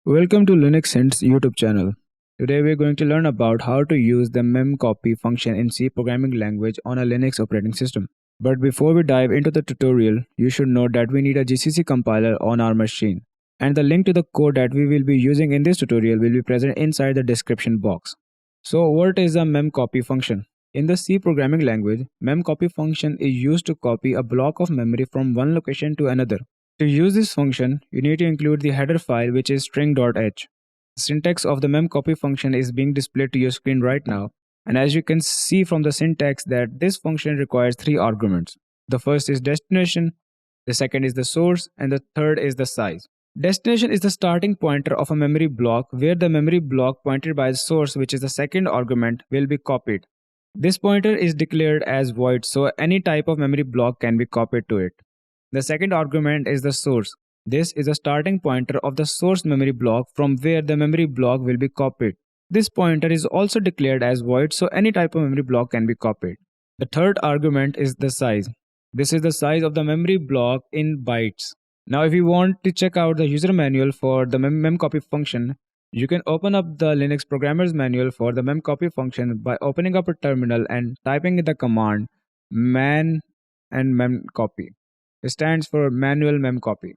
Welcome to Linux Hints YouTube channel. Today we are going to learn about how to use the memcopy function in C programming language on a Linux operating system. But before we dive into the tutorial, you should know that we need a GCC compiler on our machine. And the link to the code that we will be using in this tutorial will be present inside the description box. So what is a memcopy function? In the C programming language, memcopy function is used to copy a block of memory from one location to another. To use this function, you need to include the header file, which is string.h. The syntax of the memcopy function is being displayed to your screen right now, and as you can see from the syntax that this function requires three arguments. The first is destination, the second is the source, and the third is the size. Destination is the starting pointer of a memory block where the memory block pointed by the source, which is the second argument, will be copied. This pointer is declared as void, so any type of memory block can be copied to it. The second argument is the source. This is a starting pointer of the source memory block from where the memory block will be copied. This pointer is also declared as void, so any type of memory block can be copied. The third argument is the size. This is the size of the memory block in bytes. Now if you want to check out the user manual for the memcopy function, you can open up the Linux programmer's manual for the memcopy function by opening up a terminal and typing in the command man and memcopy. It stands for manual memcopy.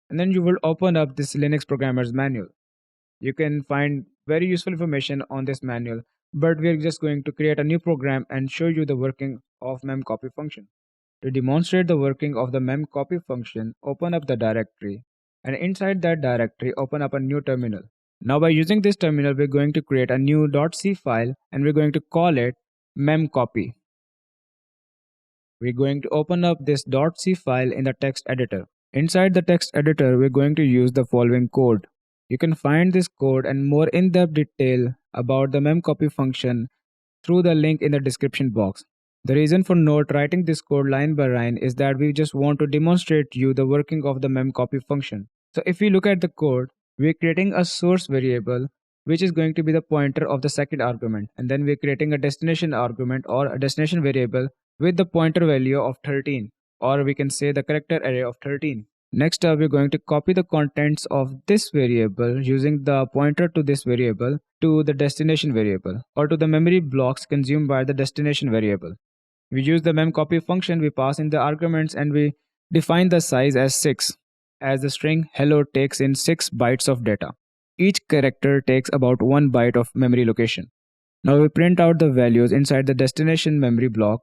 And then you will open up this Linux programmer's manual. You can find very useful information on this manual, but we're just going to create a new program and show you the working of memcopy function. To demonstrate the working of the memcopy function, open up the directory, and inside that directory open up a new terminal. Now by using this terminal, we're going to create a new .c file and we're going to call it memcopy. We're going to open up this .c file in the text editor. Inside the text editor, we're going to use the following code. You can find this code and more in-depth detail about the memcopy function through the link in the description box. The reason for not writing this code line by line is that we just want to demonstrate you the working of the memcopy function. So if we look at the code, we're creating a source variable which is going to be the pointer of the second argument, and then we're creating a destination argument or a destination variable with the pointer value of 13, or we can say the character array of 13. Next up, we're going to copy the contents of this variable using the pointer to this variable to the destination variable or to the memory blocks consumed by the destination variable. We use the memcopy function, we pass in the arguments and we define the size as 6, as the string hello takes in 6 bytes of data. Each character takes about 1 byte of memory location. Now we print out the values inside the destination memory block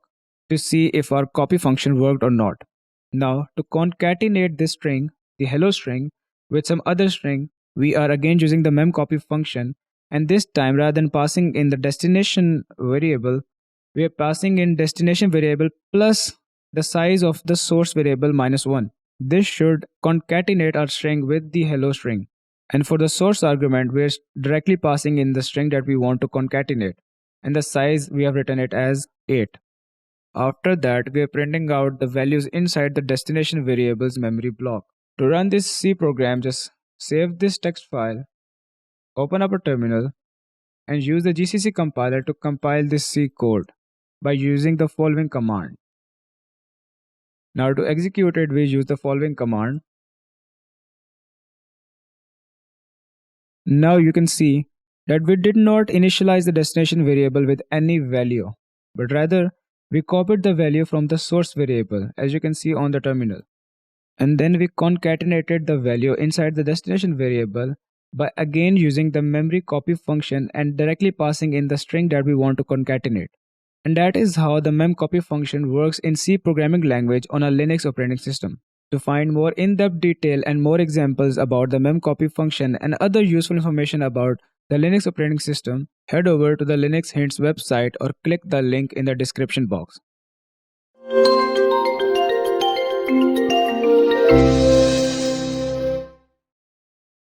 to see if our copy function worked or not. Now to concatenate this string, the hello string, with some other string, we are again using the memcopy function, and this time rather than passing in the destination variable, we are passing in destination variable plus the size of the source variable minus 1. This should concatenate our string with the hello string. And for the source argument, we are directly passing in the string that we want to concatenate, and the size we have written it as 8. After that, we are printing out the values inside the destination variable's memory block. To run this C program, just save this text file, open up a terminal, and use the GCC compiler to compile this C code by using the following command. Now to execute it, we use the following command. Now you can see that we did not initialize the destination variable with any value, but rather we copied the value from the source variable, as you can see on the terminal. And then we concatenated the value inside the destination variable by again using the memory copy function and directly passing in the string that we want to concatenate. And that is how the memcopy function works in C programming language on a Linux operating system. To find more in-depth detail and more examples about the memcopy function and other useful information about the Linux operating system, head over to the Linux Hints website or click the link in the description box.